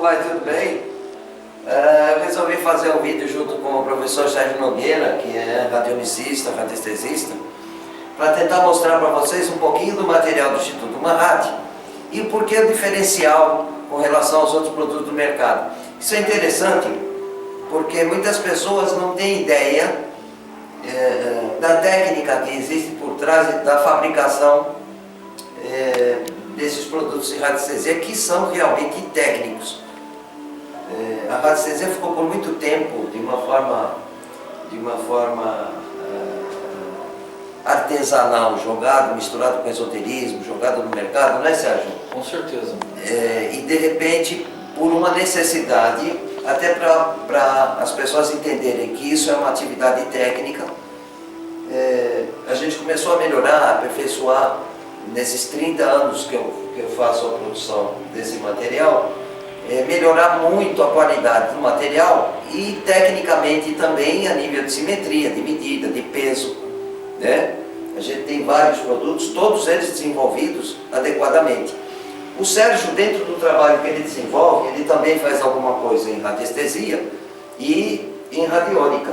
vai? Tudo bem? Resolvi fazer um vídeo junto com o professor Sérgio Nogueira, que é radiomicista, radiestesista, para tentar mostrar para vocês um pouquinho do material do Instituto Mahat e o porquê o diferencial com relação aos outros produtos do mercado. Isso é interessante porque muitas pessoas não têm ideia da técnica que existe por trás da fabricação desses produtos de radiestesia, que são realmente técnicos. A radiestesia ficou por muito tempo de uma forma artesanal, jogado, misturado com esoterismo, jogado no mercado, não é, Sérgio? Com certeza. E de repente, por uma necessidade, até para as pessoas entenderem que isso é uma atividade técnica, a gente começou a melhorar, aperfeiçoar nesses 30 anos que eu faço a produção desse material, melhorar muito a qualidade do material e tecnicamente também a nível de simetria, de medida, de peso, né? A gente tem vários produtos, todos eles desenvolvidos adequadamente. O Sérgio, dentro do trabalho que ele desenvolve, ele também faz alguma coisa em radiestesia e em radiônica.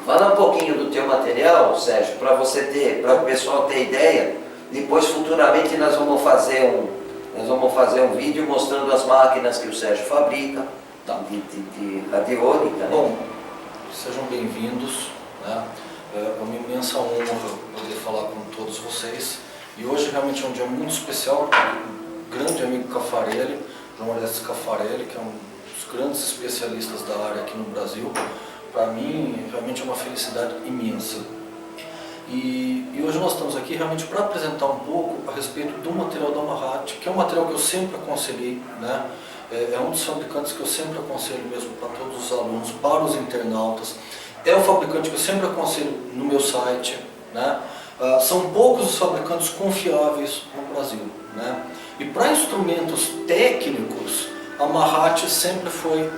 Fala um pouquinho do teu material, Sérgio, para o pessoal ter ideia. Depois, futuramente, nós vamos fazer um vídeo mostrando as máquinas que o Sérgio fabrica, de radiônica. Bom, sejam bem-vindos, né? É uma imensa honra poder falar com todos vocês. E hoje realmente é um dia muito especial. O grande amigo Caffarelli, João Orestes Caffarelli, que é um dos grandes especialistas da área aqui no Brasil. Para mim, realmente é uma felicidade imensa. E hoje nós estamos aqui realmente para apresentar um pouco a respeito do material da Mahat, que é um material que eu sempre aconselhei, né? É um dos fabricantes que eu sempre aconselho mesmo para todos os alunos, para os internautas. É o fabricante que eu sempre aconselho no meu site, né? São poucos os fabricantes confiáveis no Brasil, né? E para instrumentos técnicos, a Mahat sempre foi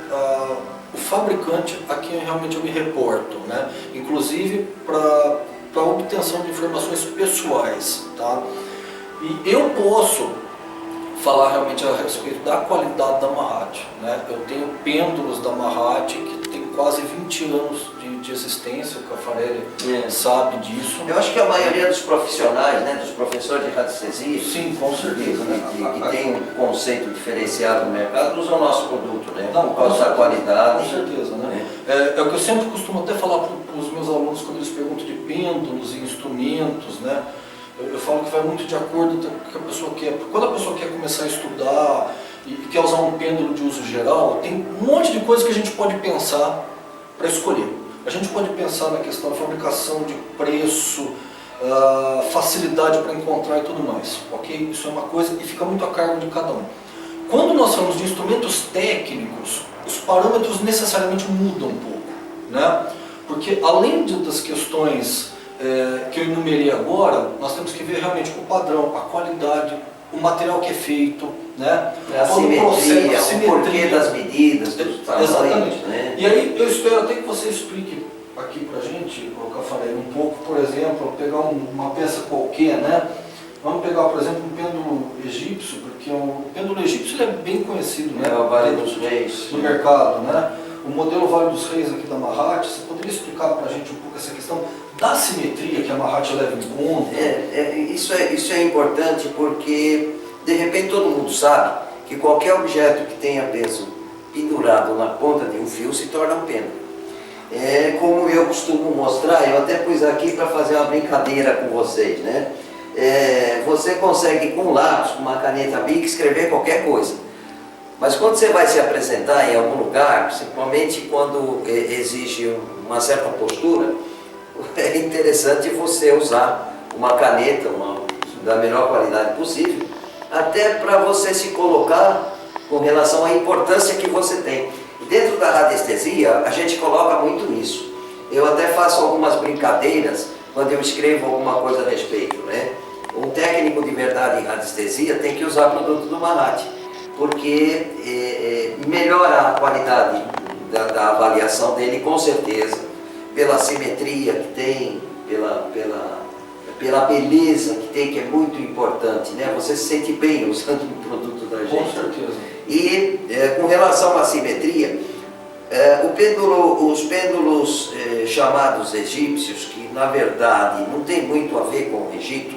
o fabricante a quem realmente eu me reporto, né? Inclusive para a obtenção de informações pessoais, tá? E eu posso falar realmente a respeito da qualidade da Mahat, né? Eu tenho pêndulos da Mahat que tem quase 20 anos de existência, o Caffarelli sabe disso. Eu acho que a maioria dos profissionais, né, dos professores de radiestesia, sim, com certeza, que tem um conceito diferenciado no mercado, usam o nosso produto, né? Não, por causa da qualidade. Com certeza, né? É o que eu sempre costumo até falar para os meus alunos quando eles perguntam de pêndulos e instrumentos, né? Eu falo que vai muito de acordo com o que a pessoa quer. Quando a pessoa quer começar a estudar e quer usar um pêndulo de uso geral, tem um monte de coisa que a gente pode pensar para escolher. A gente pode pensar na questão da fabricação, de preço, facilidade para encontrar e tudo mais, ok? Isso é uma coisa e fica muito a cargo de cada um. Quando nós falamos de instrumentos técnicos, os parâmetros necessariamente mudam um pouco, né? Porque além das questões que eu enumerei agora, nós temos que ver realmente o padrão, a qualidade, o material que é feito, né? A simetria, o porquê das medidas, dos tamanhos. Exatamente. Né? E aí eu espero até que você explique aqui pra gente, o Caffarelli, um pouco, por exemplo, pegar uma peça qualquer, né? Vamos pegar, por exemplo, um pêndulo egípcio, porque o pêndulo egípcio ele é bem conhecido, né? É o Vale dos Reis. No mercado, né? O modelo Vale dos Reis aqui da Mahat, você poderia explicar pra gente um pouco essa questão da simetria que a Mahat leva em conta? Isso é importante porque, de repente, todo mundo sabe que qualquer objeto que tenha peso pendurado na ponta de um fio se torna um pêndulo. Como eu costumo mostrar, eu até pus aqui para fazer uma brincadeira com vocês, né? Você consegue com um lápis, com uma caneta Bic, escrever qualquer coisa. Mas quando você vai se apresentar em algum lugar, principalmente quando exige uma certa postura, é interessante você usar uma caneta da melhor qualidade possível, até para você se colocar com relação à importância que você tem. E dentro da radiestesia, a gente coloca muito isso. Eu até faço algumas brincadeiras quando eu escrevo alguma coisa a respeito, né? Um técnico de verdade em radiestesia tem que usar produto do Mahat, porque melhora a qualidade da avaliação dele, com certeza, pela simetria que tem, pela beleza que tem, que é muito importante, né? Você se sente bem usando o produto da gente. Com certeza. E com relação à simetria, os pêndulos chamados egípcios, que na verdade não tem muito a ver com o Egito,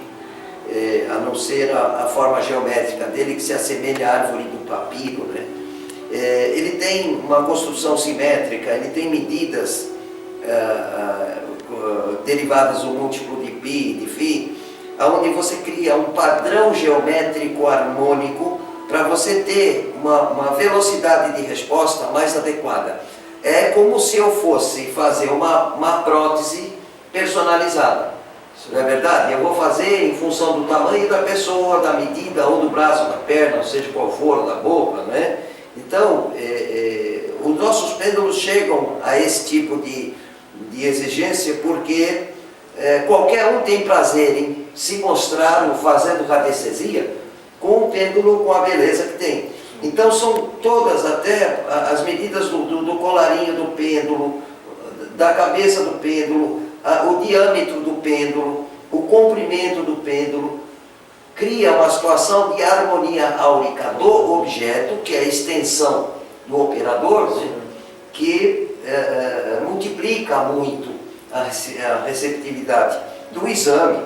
a não ser a forma geométrica dele, que se assemelha à árvore do papiro, né? Ele tem uma construção simétrica, ele tem medidas derivadas do múltiplo de π e de φ, onde você cria um padrão geométrico harmônico para você ter uma velocidade de resposta mais adequada. É como se eu fosse fazer uma prótese personalizada. Não é verdade? Eu vou fazer em função do tamanho da pessoa, da medida, ou do braço, da perna, seja qual for, da boca, não é? Então, os nossos pêndulos chegam a esse tipo de exigência porque qualquer um tem prazer em se mostrar fazendo radiestesia com o pêndulo, com a beleza que tem. Então são todas, até as medidas do colarinho do pêndulo, da cabeça do pêndulo, o diâmetro do pêndulo, o comprimento do pêndulo, cria uma situação de harmonia áurica do objeto, que é a extensão do operador, né, que multiplica muito a receptividade do exame.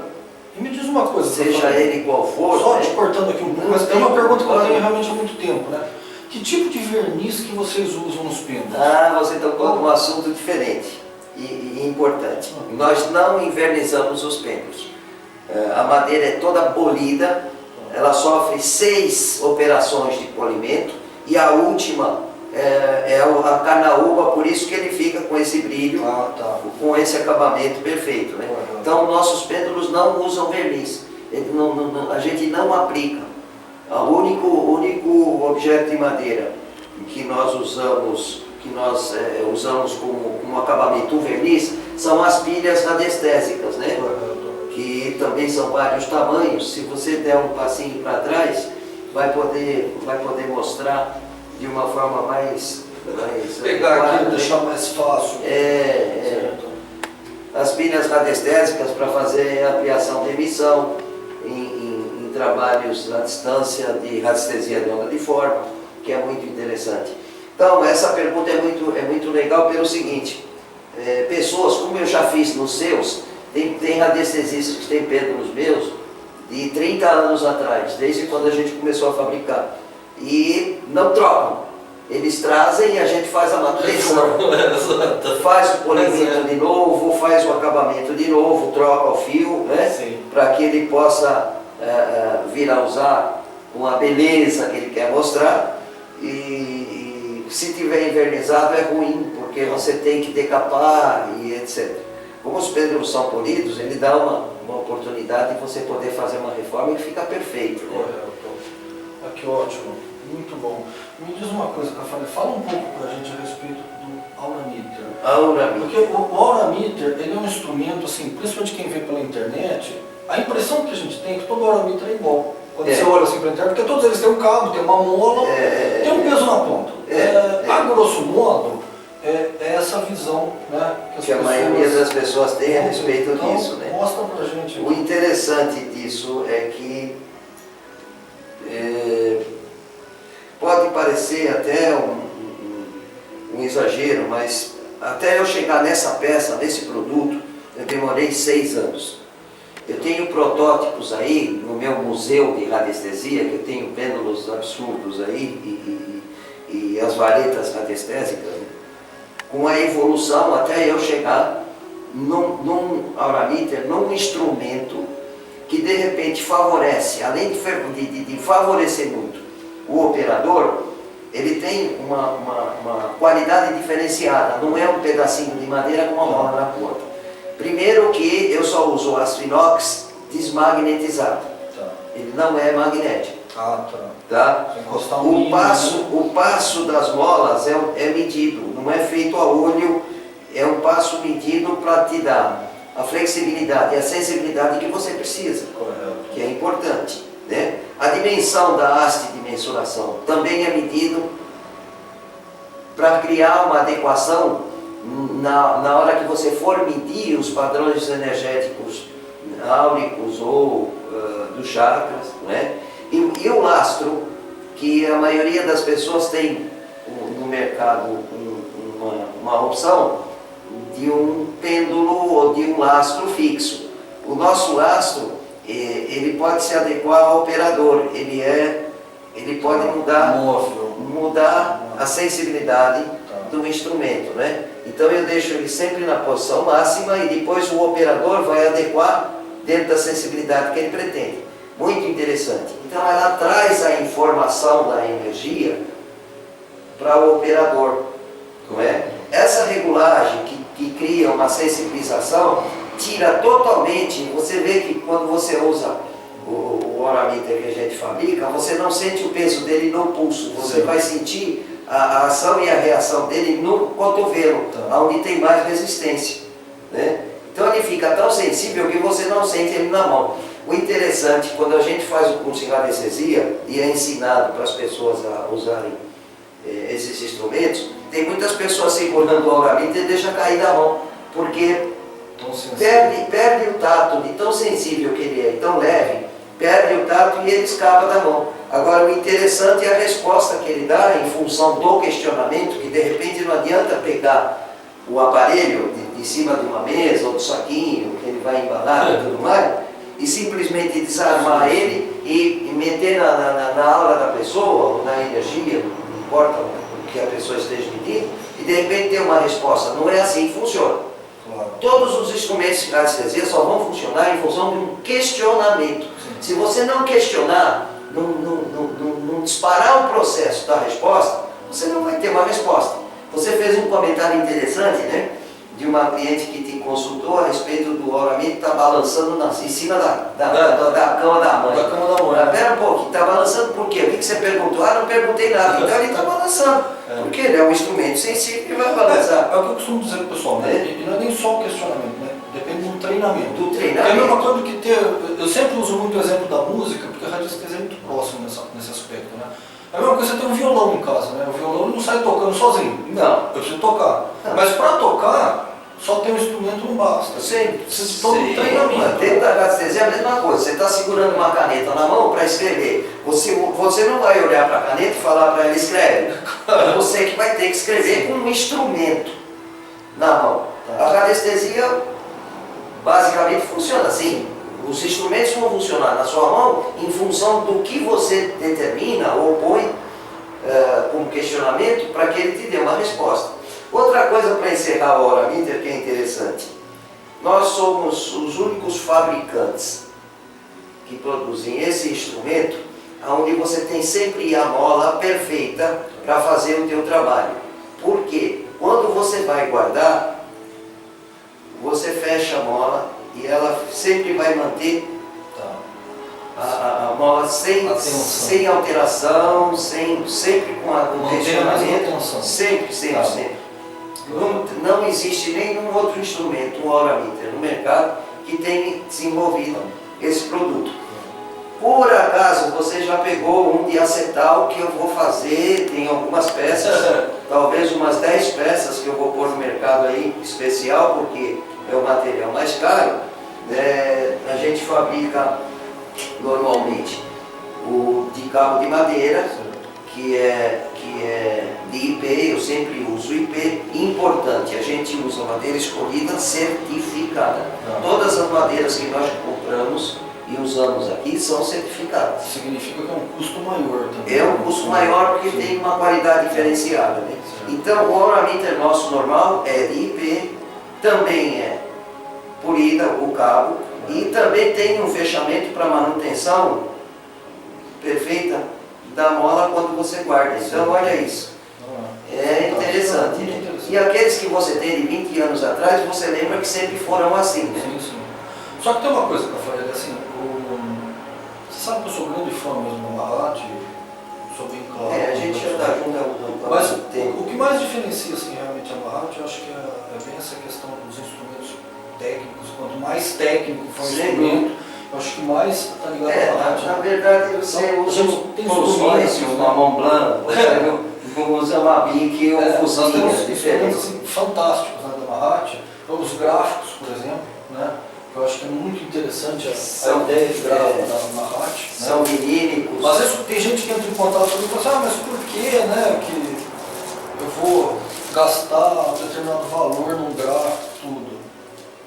E me diz uma coisa, seja ele qual for. Só né? te cortando aqui um pouco, mas é uma pergunta que eu tenho realmente há muito tempo, né? Que tipo de verniz que vocês usam nos pêndulos? Você tocou num assunto diferente e importante. Nós não invernizamos os pêndulos. A madeira é toda polida, ela sofre 6 operações de polimento e a última é a carnaúba, por isso que ele fica com esse brilho, com esse acabamento perfeito, né? Então nossos pêndulos não usam verniz, a gente não aplica. O único objeto de madeira que nós usamos, como acabamento verniz, são as pilhas radiestésicas, né? Que também são vários tamanhos. Se você der um passinho para trás, vai poder mostrar de uma forma mais pegar aqui e deixar mais fácil. As pilhas radiestésicas para fazer ampliação de emissão em trabalhos à distância de radiestesia de onda de forma, que é muito interessante. Então essa pergunta é muito legal pelo seguinte: pessoas, como eu já fiz nos seus, tem radiestesistas que têm pêndulos meus de 30 anos atrás, desde quando a gente começou a fabricar, e não trocam. Eles trazem e a gente faz a manutenção, faz o polimento de novo, faz o acabamento de novo, troca o fio, né? Para que ele possa vir a usar com a beleza que ele quer mostrar. E se tiver invernizado é ruim, porque você tem que decapar e etc. Como os pêndulos são polidos, ele dá uma oportunidade de você poder fazer uma reforma e fica perfeito, né? Que ótimo, muito bom. Me diz uma coisa, Caffarelli, fala um pouco para a gente a respeito do Aurameter. Porque o Aurameter, ele é um instrumento, assim, principalmente quem vê pela internet, a impressão que a gente tem é que todo Aurameter é igual. Quando você olha assim pela internet, porque todos eles têm um cabo, tem uma mola, tem um peso na ponta. A grosso modo, é essa visão, né, que a maioria das pessoas tem a respeito disso, né? Mostra pra gente. O interessante disso é que pode parecer até um exagero, mas até eu chegar nessa peça, nesse produto, eu demorei 6 anos. Eu tenho protótipos aí no meu museu de radiestesia, que eu tenho pêndulos absurdos aí e as varetas radiestésicas, né? Com a evolução até eu chegar num Aurameter, num instrumento que de repente favorece, além de favorecer muito o operador, ele tem uma qualidade diferenciada, não é um pedacinho de madeira com uma mola na ponta. Primeiro que eu só uso aço inox desmagnetizado, ele não é magnético. Tá? O passo das molas é medido, não é feito a olho, é um passo medido para te dar a flexibilidade e a sensibilidade que você precisa, que é importante, né? A dimensão da haste de mensuração também é medido para criar uma adequação na hora que você for medir os padrões energéticos áuricos ou dos chakras, né? E o lastro, que a maioria das pessoas tem no mercado uma opção de um pêndulo ou de um lastro fixo. O nosso lastro, ele pode se adequar ao operador, ele pode mudar a sensibilidade do instrumento, né? Então eu deixo ele sempre na posição máxima e depois o operador vai adequar dentro da sensibilidade que ele pretende. Muito interessante. Então ela traz a informação da energia para o operador, não é? Essa regulagem que cria uma sensibilização tira totalmente. Você vê que quando você usa o aura-meter que a gente fabrica, você não sente o peso dele no pulso, você vai sentir a ação e a reação dele no cotovelo, onde tem mais resistência, né? Então ele fica tão sensível que você não sente ele na mão. O interessante, quando a gente faz o curso em radiestesia e é ensinado para as pessoas a usarem esses instrumentos, tem muitas pessoas segurando o aura-meter e deixa cair da mão, porque perde o tato de tão sensível que ele é, tão leve, perde o tato e ele escapa da mão. Agora o interessante é a resposta que ele dá em função do questionamento, que de repente não adianta pegar o aparelho de cima de uma mesa ou do saquinho que ele vai embalar e tudo mais, e simplesmente desarmar ele e meter na aura da pessoa, ou na energia, não importa o que a pessoa esteja medindo, e de repente ter uma resposta. Não é assim que funciona. Claro. Todos os instrumentos de radiestesia só vão funcionar em função de um questionamento. Sim. Se você não questionar, não disparar o processo da resposta, você não vai ter uma resposta. Você fez um comentário interessante, né? De uma cliente que te consultou a respeito do aura-meter que está balançando em cima da cama da mãe. Da cama da mãe. Espera um pouquinho, está balançando por quê? O que você perguntou? Ah, não perguntei nada. Então ele está balançando. Porque ele é um instrumento sensível e vai balançar. É o que eu costumo dizer para o pessoal, né? E não é nem só o questionamento, né? Depende do treinamento. Do treinamento. É a mesma coisa do que ter. Eu sempre uso muito o exemplo da música, porque a radiestesia é muito próximo nesse aspecto, né? É a mesma coisa que você ter um violão em casa, né? O violão não sai tocando sozinho. Não. Eu preciso tocar. Não. Mas para tocar, só ter um instrumento não basta. Sim. Precisa de um treinamento. Dentro da radiestesia é a mesma coisa. Você está segurando uma caneta na mão para escrever. Você não vai olhar para a caneta e falar para ela escreve. É você que vai ter que escrever com um instrumento na mão. A radiestesia basicamente funciona assim. Os instrumentos vão funcionar na sua mão em função do que você determina ou põe como questionamento para que ele te dê uma resposta. Outra coisa para encerrar o aura-meter que é interessante. Nós somos os únicos fabricantes que produzem esse instrumento onde você tem sempre a mola perfeita para fazer o teu trabalho. Por quê? Quando você vai guardar, você fecha a mola e ela sempre vai manter a mola sem alteração, sempre com o tensionamento, sempre. Não existe nenhum outro instrumento, um aura-meter no mercado que tenha desenvolvido esse produto. Por acaso você já pegou um de acetal que eu vou fazer, tem algumas peças, talvez umas 10 peças que eu vou pôr no mercado aí, especial, porque é o material mais caro. A gente fabrica normalmente o de cabo de madeira, que é de IP, eu sempre uso IP. Importante, a gente usa madeira escolhida certificada. Todas as madeiras que nós compramos e usamos aqui são certificadas. Significa que é um custo maior também. É um custo maior porque tem uma qualidade diferenciada, né? Então o aura-meter nosso normal é de IP, também é polida o cabo e também tem um fechamento para manutenção perfeita da mola quando você guarda. Então olha isso. É interessante, né? E aqueles que você tem de 20 anos atrás, você lembra que sempre foram assim, né? Sim. Só que tem uma coisa que eu falei, assim, você sabe que eu sou grande fã mesmo do Mahat, sou bem claro. A gente já está junto há mas muito tempo. O que mais diferencia assim, realmente a Mahat, eu acho que é bem essa questão dos instrumentos técnicos. Quanto mais técnico for o instrumento, eu acho que mais está ligado à Mahat. Na verdade, você usa funções, uma Mont Blanc, você usa uma Bic ou Fusquinha, diferentes assim, fantásticos, né, da Mahat. Os gráficos, por exemplo, né? que eu acho que é muito interessante a ideia de gráfico da Mahat. São vinílicos. Às vezes tem gente que entra em contato comigo e fala assim, mas por que, né, que eu vou gastar um determinado valor num gráfico, tudo,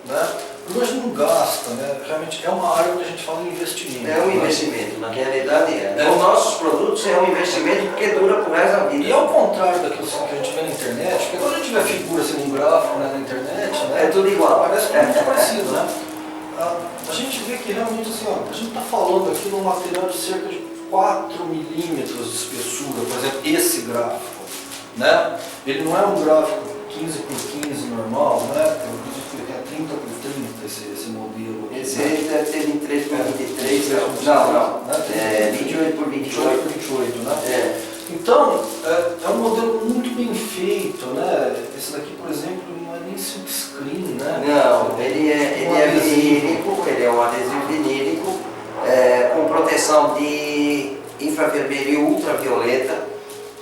né? Porque a gente não gasta, né? Realmente é uma área onde a gente fala em investimento. É um investimento, na realidade é. Os nossos produtos é um investimento porque dura por resto da vida. E ao contrário daquilo que a gente vê na internet, porque quando a gente vê figura assim, um gráfico, né, na internet, né, É tudo igual. parece muito parecido, né? A gente vê que realmente assim, ó, a gente está falando aqui de um material de cerca de 4 milímetros de espessura, por exemplo, esse gráfico, né? Ele não é um gráfico 15 por 15 normal, né? Eu acredito que ele tenha 30 por 30 esse modelo. Esse aí deve ter 23 por 23. Não. É 28 por 28. 28 por 28, né? É. Então, é um modelo muito bem feito, né? Esse daqui, por exemplo, não é nem silk screen, né? Não, ele é vinílico, ele é um adesivo vinílico, com proteção de infravermelho e ultravioleta,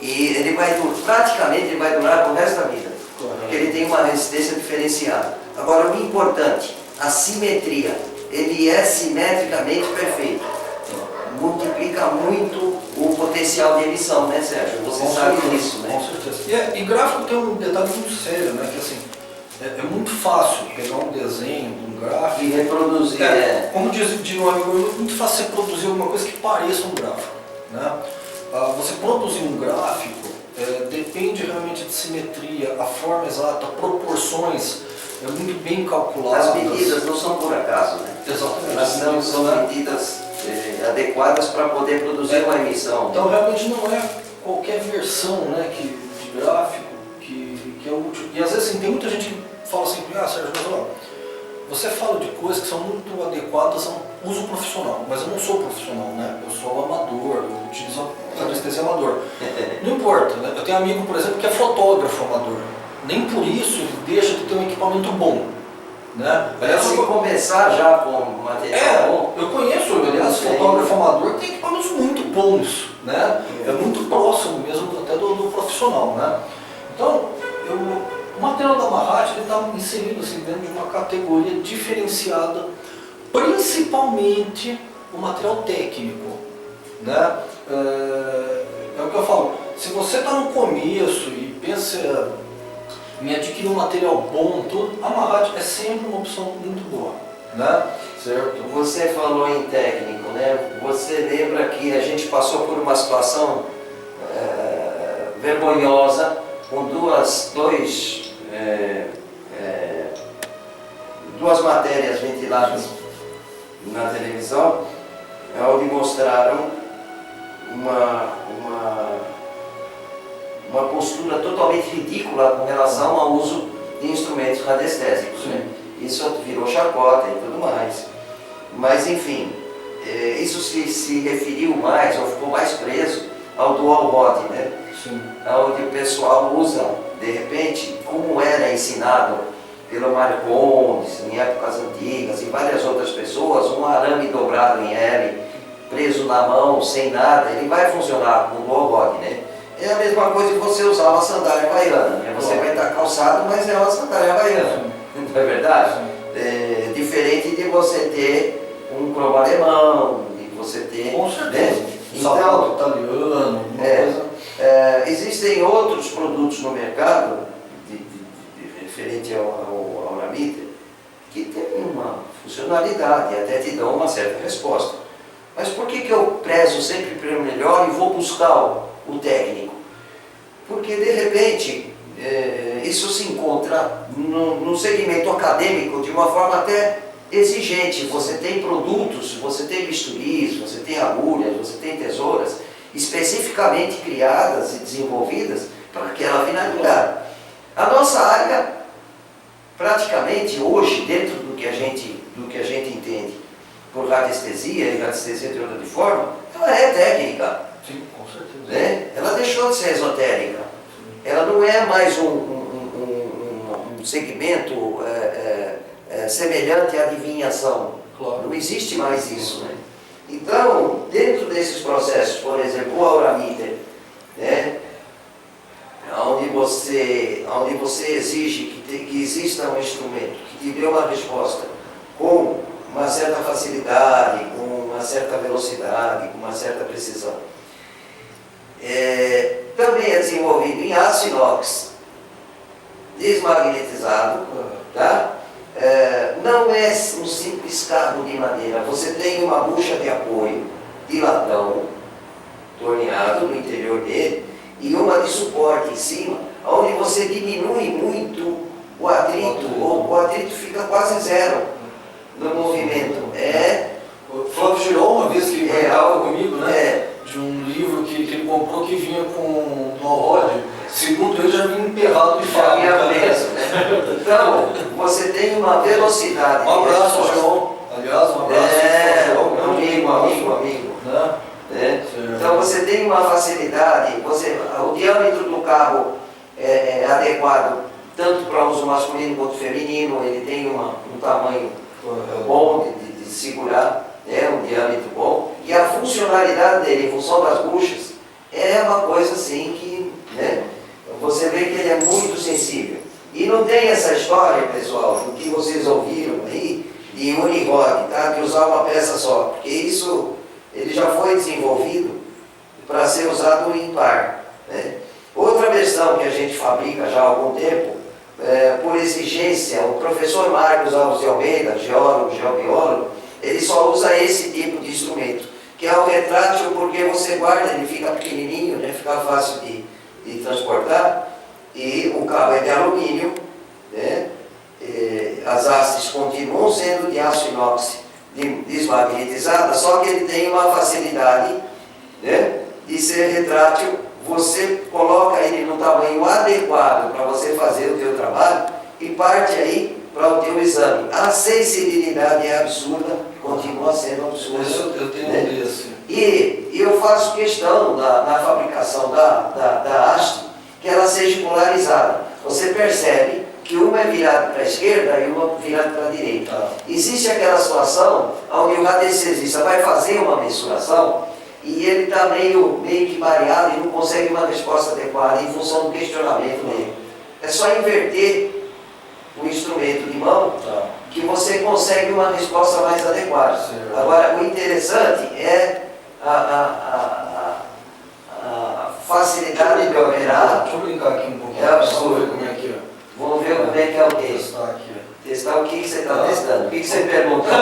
e ele praticamente ele vai durar o resto da vida, porque ele tem uma resistência diferenciada. Agora, o importante, a simetria, ele é simetricamente perfeito, multiplica muito o potencial de emissão, né, Sérgio? Você sabe disso, né? Com certeza. E gráfico tem um detalhe muito sério, né? Que assim, é muito fácil pegar um desenho de um gráfico E reproduzir. Como diz um amigo meu, é muito fácil você produzir alguma coisa que pareça um gráfico, né? Você produzir um gráfico depende realmente de simetria, a forma exata, proporções, é muito bem calculadas. As medidas não são por acaso, né? Exatamente. Elas não são medidas adequadas para poder produzir uma emissão. Então realmente não é qualquer versão, né, de gráfico que é útil. E às vezes assim, tem muita gente que fala assim, Sérgio, mas ó, você fala de coisas que são muito adequadas a um uso profissional, mas eu não sou profissional, né? Eu sou amador, eu utilizo radiestesia amador. Não importa, né? Eu tenho um amigo, por exemplo, que é fotógrafo amador. Nem por isso ele deixa de ter um equipamento bom, né? Aliás, se começar já com material bom. Eu conheço, aliás, fotógrafo amador que tem equipamentos muito bons, né? É muito próximo mesmo até do profissional, né? Então, o material da Mahat está inserido assim, dentro de uma categoria diferenciada, principalmente o material técnico, né? É o que eu falo, se você está no começo e pensa em adquirir um material bom, tudo, a Mahat é sempre uma opção muito boa, né? Certo? Você falou em técnico, né? Você lembra que a gente passou por uma situação vergonhosa com duas matérias ventiladas na televisão, onde mostraram uma postura totalmente ridícula com relação ao uso de instrumentos radiestésicos, né? Isso virou chacota e tudo mais. Mas enfim, isso se referiu mais, ou ficou mais preso ao dual rod, né? Sim. Onde o pessoal usa, de repente, como era ensinado pelo Marcondes em épocas antigas e várias outras pessoas, um arame dobrado em L, preso na mão, sem nada, ele vai funcionar com dual rod, né? É a mesma coisa que você usar uma sandália havaiana, né? Você vai estar calçado, mas é uma sandália havaiana, não é verdade? Diferente de você ter um cromo alemão, de você ter... Com certeza. Né? Então, italiano, existem outros produtos no mercado, referente ao Aramiter, que tem uma funcionalidade, até te dão uma certa resposta. Mas por que eu prezo sempre pelo melhor e vou buscar o técnico? Porque de repente isso se encontra no segmento acadêmico de uma forma até exigente. Você tem produtos, você tem bisturis, você tem agulhas, você tem tesouras especificamente criadas e desenvolvidas para aquela finalidade. A nossa área, praticamente hoje, dentro do que a gente entende por radiestesia e radiestesia de outra forma, ela é técnica. Sim, com certeza. Né? Ela deixou de ser esotérica. Ela não é mais um segmento semelhante à adivinhação. Claro. Não existe mais isso. Né? Então, dentro desses processos, por exemplo, o Aramiter, né? onde você exige que exista um instrumento que te dê uma resposta com uma certa facilidade, com uma certa velocidade, com uma certa precisão. Também é desenvolvido em aço inox, desmagnetizado, tá? Não é um simples cabo de madeira, você tem uma bucha de apoio de latão, torneado no interior dele, e uma de suporte em cima, onde você diminui muito o atrito, ou o atrito fica quase zero no movimento. O Flávio tirou uma vez que ele brincava comigo, né? De um livro que ele comprou que vinha com no rod. Segundo ele, já vinha emperrado de fábrica. Então, você tem uma velocidade. Um abraço, João. Aliás, um abraço. Amigo. Né? Então, você tem uma facilidade, o diâmetro do cabo é adequado tanto para uso masculino quanto feminino, ele tem um tamanho bom de segurar, um diâmetro bom, e a funcionalidade dele, em função das buchas, é uma coisa assim que, você vê que ele é muito sensível. E não tem essa história, pessoal, do que vocês ouviram aí, de unirod, tá? De usar uma peça só, porque isso, ele já foi desenvolvido para ser usado em par, né? Outra versão que a gente fabrica já há algum tempo, por exigência, o professor Marcos Alves de Almeida, geólogo, geobiólogo, ele só usa esse tipo de instrumento, que é o retrátil, porque você guarda, ele fica pequenininho, né? Fica fácil de transportar, e o cabo é de alumínio, né? As hastes continuam sendo de aço inox desmagnetizada, só que ele tem uma facilidade, né, de ser retrátil. Você coloca ele no tamanho adequado para você fazer o teu trabalho e parte aí para o teu exame. A sensibilidade é absurda, continua sendo absurda. Eu tenho um desse. E eu faço questão na fabricação da haste que ela seja polarizada. Você percebe que uma é virada para a esquerda e uma virada para a direita. Existe aquela situação onde o radiestesista vai fazer uma mensuração e ele está meio que variado e não consegue uma resposta adequada em função do questionamento dele. É só inverter o instrumento de mão que você consegue uma resposta mais adequada. Agora, o interessante é a facilidade de operar. Deixa eu brincar aqui um pouquinho. É absurdo. Como é que é? Vamos ver como é que é o texto. Testar aqui. Testar o que você está testando. O que você perguntou?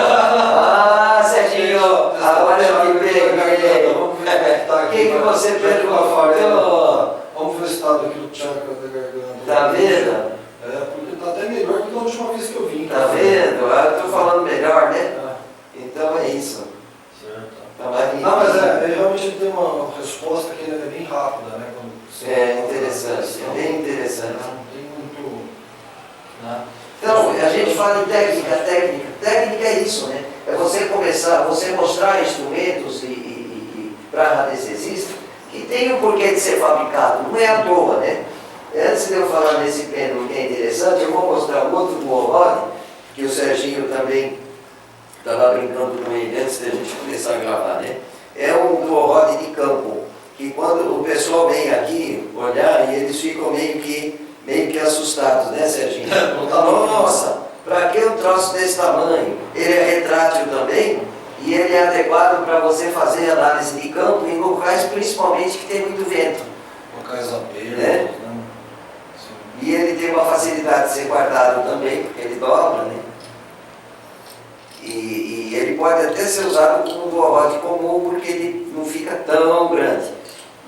Serginho, agora eu te peguei. Vamos ver como é que tá aqui. O que você perguntou? Vamos ver o estado aqui do chakra da garganta. Tá vendo? Porque tá até melhor que da última vez que eu vim. Tá vendo? Eu estou falando melhor, né? Então é isso. Certo. Tá mais Não, mas realmente ele tem uma resposta que é bem rápida, né? Interessante, é bem interessante. Não tem muito. Né? Então, a gente fala em técnica. Técnica é isso, né? É você começar, você mostrar instrumentos para radiestesista que tem um porquê de ser fabricado, não é à toa, né? Antes de eu falar nesse pêndulo que é interessante, eu vou mostrar um outro dual rod, que o Serginho também estava brincando com ele antes da gente começar a gravar, né? É um dual rod de campo, que quando o pessoal vem aqui olhar, e eles ficam meio que assustados, né, Serginho? Nossa, para que um troço desse tamanho? Ele é retrátil também, e ele é adequado para você fazer análise de campo em locais principalmente que tem muito vento. Locais abertos, né? E ele tem uma facilidade de ser guardado também, porque ele dobra, né? E ele pode até ser usado como um dual rod comum, porque ele não fica tão grande.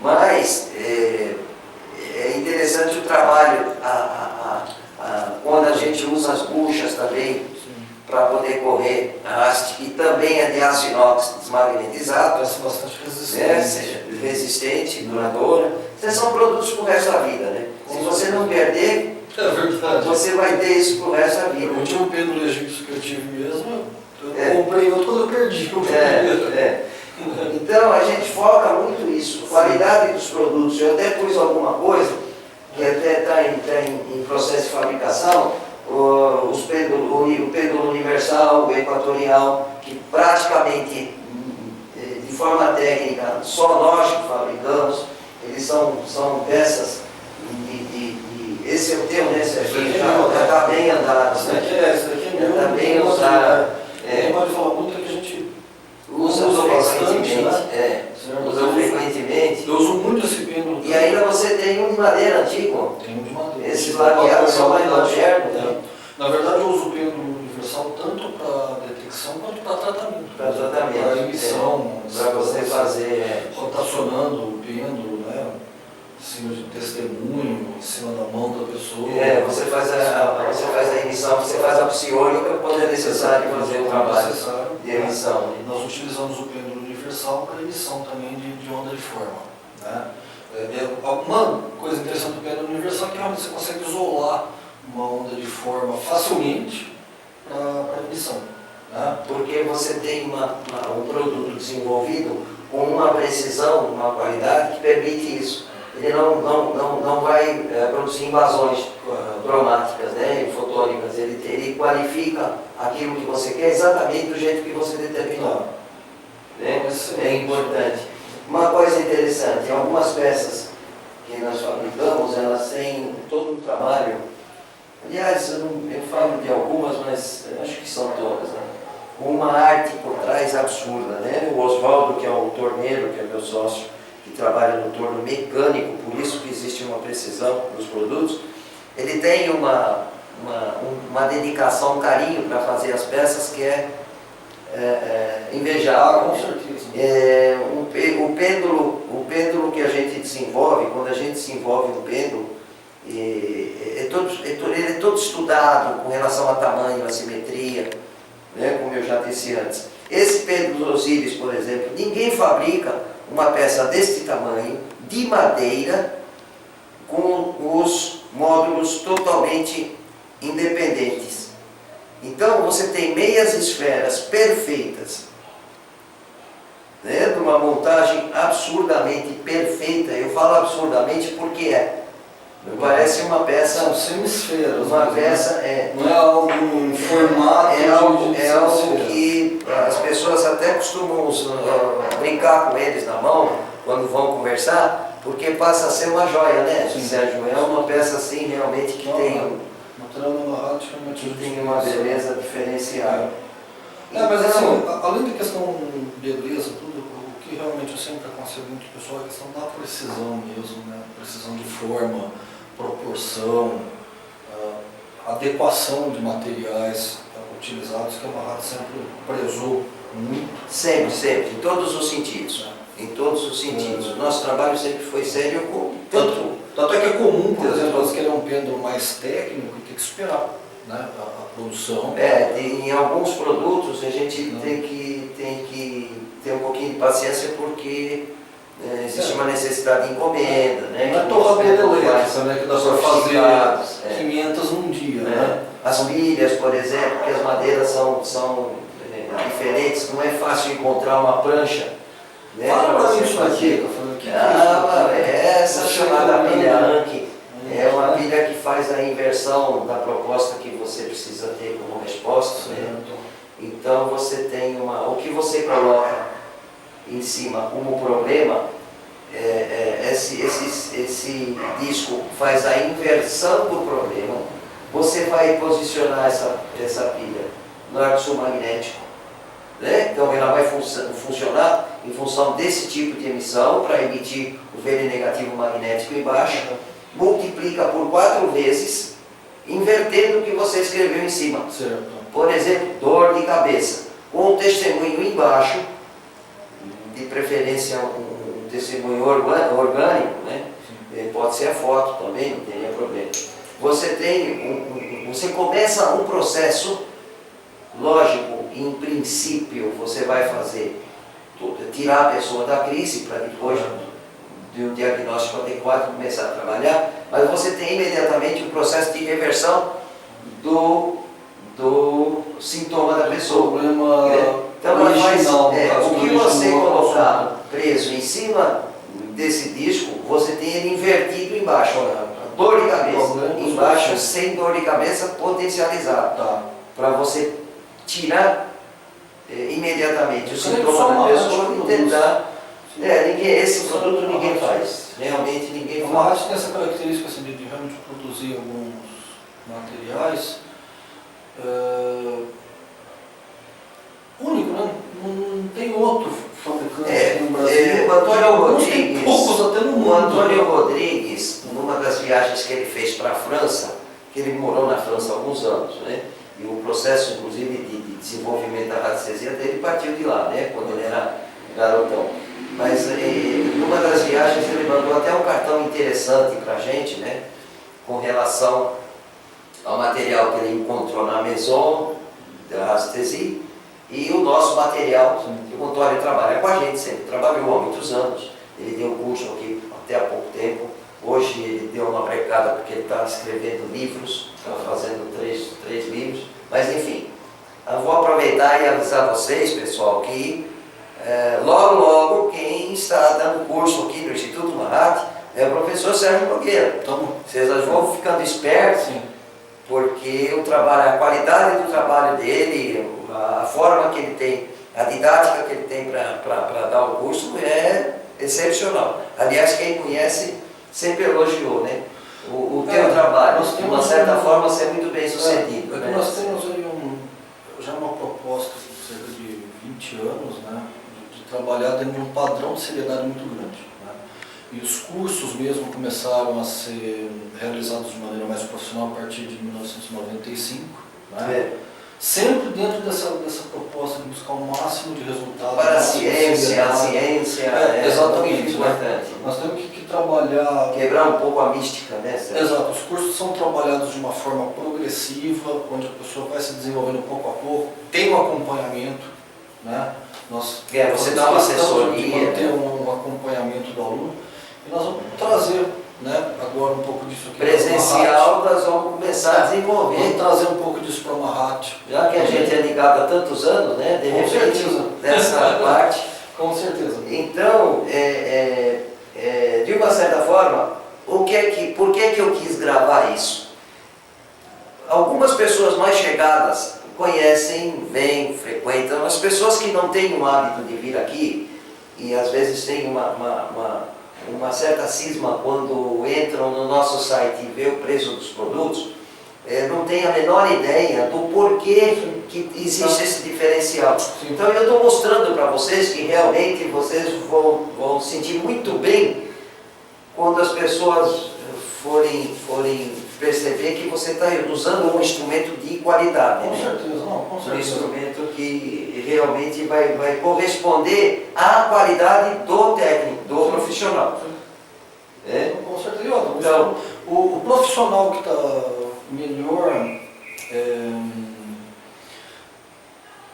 Mas é interessante o trabalho, quando a gente usa as buchas também, para poder correr a haste, que também é de aço inox desmagnetizado. Parece bastante resistente. Resistente, duradoura. Esses são produtos para o resto da vida, né? Se você não perder, você vai ter isso para o resto da vida. O último pêndulo egípcio que eu tive mesmo, eu comprei outro quando eu perdi. Então a gente foca muito isso, qualidade dos produtos. Eu até pus alguma coisa que até está em processo de fabricação, o pêndulo universal, o equatorial, que praticamente de forma técnica só nós que fabricamos. Eles são peças esse é o teu, né, Serginho? Já está bem andado. Isso daqui é também usar. Pode falar muito que a gente Usa bastante, frequentemente. né? Usa frequentemente. Eu uso muito esse pêndulo. E ainda você tem um de madeira antigo. Tem um de madeira. Esses laqueados são mais modernos, né? Na verdade, eu uso o pêndulo universal tanto para detecção quanto para tratamento. Para tratamento. Para emissão. Para você fazer. Rotacionando o pêndulo, né? Em cima de testemunho, em cima da mão da pessoa. Você faz a emissão, você faz a psiônica quando é necessário fazer o trabalho de emissão. Nós utilizamos o pêndulo universal para emissão também de onda de forma. Né? Uma coisa interessante do pêndulo universal é que realmente você consegue isolar uma onda de forma facilmente para emissão. Né? Porque você tem um produto desenvolvido com uma precisão, uma qualidade que permite isso. Ele não vai produzir invasões cromáticas, né, fotônicas. Ele qualifica aquilo que você quer exatamente do jeito que você determinou. Né? É importante. Uma coisa interessante, algumas peças que nós fabricamos, elas têm todo um trabalho. Aliás, eu falo de algumas, mas acho que são todas, né? Uma arte por trás absurda, né? O Oswaldo, que é o torneiro, que é meu sócio, que trabalha no torno mecânico, por isso que existe uma precisão dos produtos, ele tem uma dedicação, um carinho para fazer as peças que é invejável. Com certeza. O pêndulo que a gente desenvolve, quando a gente desenvolve um pêndulo, ele é todo estudado com relação a tamanho, a simetria, né, como eu já disse antes. Esse pêndulo Osiris, por exemplo, ninguém fabrica uma peça deste tamanho, de madeira, com os módulos totalmente independentes. Então você tem meias esferas perfeitas, né, de uma montagem absurdamente perfeita. Eu falo absurdamente porque parece uma peça. São semisferas. Uma peça não é algo em formato. É algo que as pessoas até costumam brincar com eles na mão quando vão conversar, porque passa a ser uma joia, né, Sérgio? É uma peça assim realmente que tem uma beleza diferenciada. Mas assim, além da questão beleza, tudo, o que realmente eu sempre aconselho muito o pessoal é a questão da precisão mesmo, né? Precisão de forma, proporção, adequação de materiais utilizados, que a Mahat sempre prezou muito. Sempre, em todos os sentidos. Em todos os sentidos. O nosso trabalho sempre foi sério com Tanto é que é comum, por exemplo, às vezes querer um pêndulo mais técnico e ter que esperar, né, a produção. Em alguns produtos a gente tem que ter um pouquinho de paciência porque existe uma necessidade de encomenda, né? Não é torradeira elétrica, né, que dá para fazer 500 num dia, né? As pilhas, por exemplo, que as madeiras são diferentes, não é fácil encontrar uma prancha. Né? Fala para mim isso aqui. Essa chamada pilha Anki é uma pilha que faz a inversão da proposta que você precisa ter como resposta. Né? Então você tem o que você coloca em cima como problema, esse disco faz a inversão do problema. Você vai posicionar essa pilha no arco magnético. Né? Então ela vai funcionar em função desse tipo de emissão para emitir o VN negativo magnético embaixo, multiplica por 4 vezes, invertendo o que você escreveu em cima. Certo. Por exemplo, dor de cabeça, com um testemunho embaixo, de preferência um testemunho orgânico, né? Pode ser a foto também, não teria problema. Você começa um processo lógico. Em princípio, você vai tirar a pessoa da crise para depois de um diagnóstico adequado começar a trabalhar, mas você tem imediatamente um processo de reversão do sintoma da pessoa. Então, o que você colocar preso em cima desse disco, você tem ele invertido embaixo. Dor de cabeça, embaixo sem dor de cabeça potencializado. Para você tirar imediatamente o sintoma da pessoa e tentar. Esse produto ninguém faz. Realmente ninguém faz. A Mahat tem essa característica assim, de realmente produzir alguns materiais único, né? Não tem outro fabricante aqui no O Brasil. Antônio Alguns tem Rodrigues, poucos até no mundo. o Antônio Rodrigues, numa das viagens que ele fez para a França, que ele morou na França há alguns anos, né? E o processo, inclusive, de desenvolvimento da radiestesia dele partiu de lá, né? Quando ele era garotão. Mas numa das viagens ele mandou até um cartão interessante para a gente, né? Com relação ao material que ele encontrou na Maison da radiestesia e o nosso material, que o Antônio trabalha com a gente, sempre trabalhou há muitos anos. Ele deu curso aqui até há pouco tempo. Hoje ele deu uma brecada porque ele está escrevendo livros, está fazendo três livros. Mas enfim, eu vou aproveitar e avisar vocês, pessoal, que logo quem está dando curso aqui no Instituto Mahat é o professor Sérgio Nogueira. Então, Vocês vão ficando espertos, sim. porque o trabalho, a qualidade do trabalho dele, a forma que ele tem, a didática que ele tem para dar o curso é excepcional. Aliás, quem conhece sempre elogiou, né? O teu trabalho, de uma certa forma, ser muito bem sucedido. Né? Nós temos aí já uma proposta de cerca de 20 anos, né? De trabalhar dentro de um padrão de seriedade muito grande. Né? E os cursos mesmo começaram a ser realizados de maneira mais profissional a partir de 1995. Né? Sempre dentro dessa proposta de buscar o máximo de resultados. Para a ciência exatamente, muito importante. Nós temos que trabalhar... Quebrar um pouco a mística, né? Exato, os cursos são trabalhados de uma forma progressiva, onde a pessoa vai se desenvolvendo pouco a pouco, tem um acompanhamento, né? Você dá uma assessoria. Ter um acompanhamento do aluno, e nós vamos trazer, né, agora um pouco disso aqui. Presencial, nós vamos começar a desenvolver. Vamos trazer um pouco disso para o Mahat. Já que a gente é ligado há tantos anos, né? De repente, dessa parte. Com certeza. Então, de uma certa forma, por que eu quis gravar isso? Algumas pessoas mais chegadas conhecem, vêm, frequentam. As pessoas que não têm o hábito de vir aqui, e às vezes têm uma certa cisma quando entram no nosso site e vê o preço dos produtos, não tem a menor ideia do porquê que existe esse diferencial. Então eu estou mostrando para vocês que realmente vocês vão sentir muito bem quando as pessoas forem perceber que você está usando um instrumento de qualidade. Com certeza, não, com certeza. Um instrumento que realmente vai corresponder à qualidade do técnico, do profissional. Com certeza. Então, o profissional que está melhor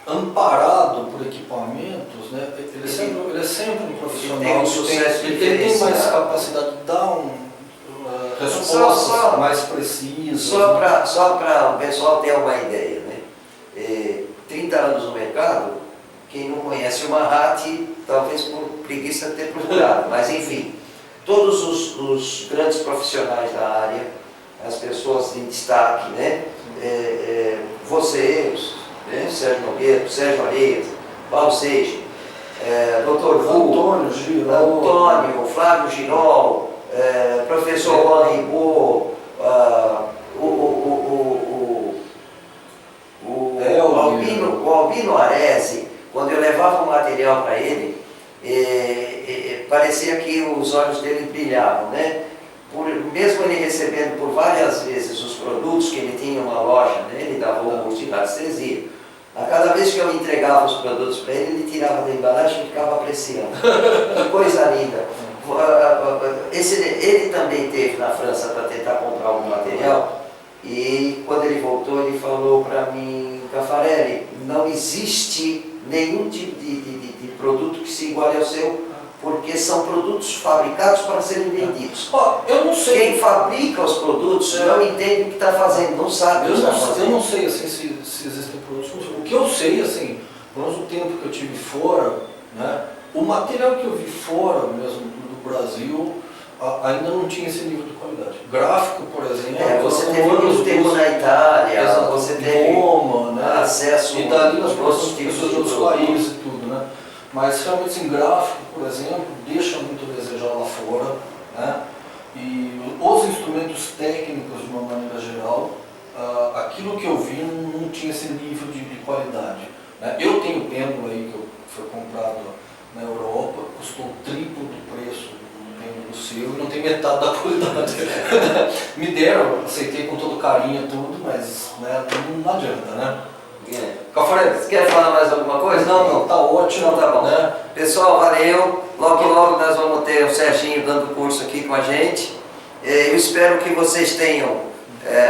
amparado por equipamentos, né? Ele é sempre um profissional tem um sucesso ele tem mais capacidade de dar respostas mais precisas. Só para o pessoal ter uma ideia, né? 30 anos no mercado, quem não conhece o Mahat, talvez por preguiça de ter procurado, mas enfim, todos os grandes profissionais da área, as pessoas em destaque, né? Vocês, né? Sérgio Nogueira, Sérgio Areias, Paulo Seixas, Dr. Vu, Antônio, Flávio Girol, professor Juan Ribot, o Albino Aresi. Quando eu levava o material para ele, parecia que os olhos dele brilhavam, né? Mesmo ele recebendo por várias vezes os produtos, que ele tinha uma loja, né? Ele dava um curso de radiestesia. A cada vez que eu entregava os produtos para ele, ele tirava da embalagem e ficava apreciando. Que coisa linda! Ele também esteve na França para tentar comprar algum material, e quando ele voltou, ele falou para mim: Caffarelli, não existe nenhum tipo de produto que se iguale ao seu, porque são produtos fabricados para serem vendidos. Eu não sei. Quem fabrica os produtos não entende o que está fazendo, não sabe o que está fazendo. Eu não sei assim, se existem produtos. O que eu sei, assim, pelo menos o tempo que eu tive fora, né, o material que eu vi fora mesmo do Brasil ainda não tinha esse nível de qualidade. Gráfico, por exemplo. Você teve muito tempo na Itália, você teve Roma, né, acesso e dali nas outros pessoas tipos de outros países e tudo, né? Mas realmente, assim, gráfico, por exemplo, deixa muito a desejar lá fora, né? E os instrumentos técnicos, de uma maneira geral, aqui aquilo que eu vi não tinha esse nível de qualidade. Né? Eu tenho pêndulo aí que foi comprado na Europa, custou o triplo do preço do pêndulo seu e não tem metade da qualidade. Me deram, aceitei com todo carinho tudo, mas né, não adianta, né? Cafarelli, você quer falar mais alguma coisa? Não, tá ótimo. Então tá bom. Né? Pessoal, valeu. Logo nós vamos ter o Serginho dando curso aqui com a gente. Eu espero que vocês tenham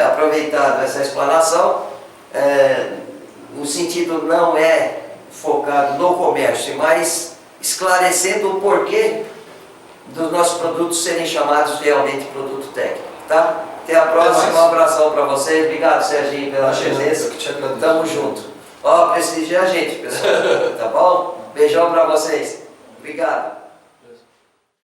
aproveitado essa explanação. O sentido não é focado no comércio, mas esclarecendo o porquê dos nossos produtos serem chamados realmente produto técnico. Tá? Até a próxima, um abração para vocês. Obrigado, Serginho, pela presença. Eu que te agradeço. Tamo junto. Ó, prestigia a gente, pessoal. Tá bom? Beijão para vocês. Obrigado.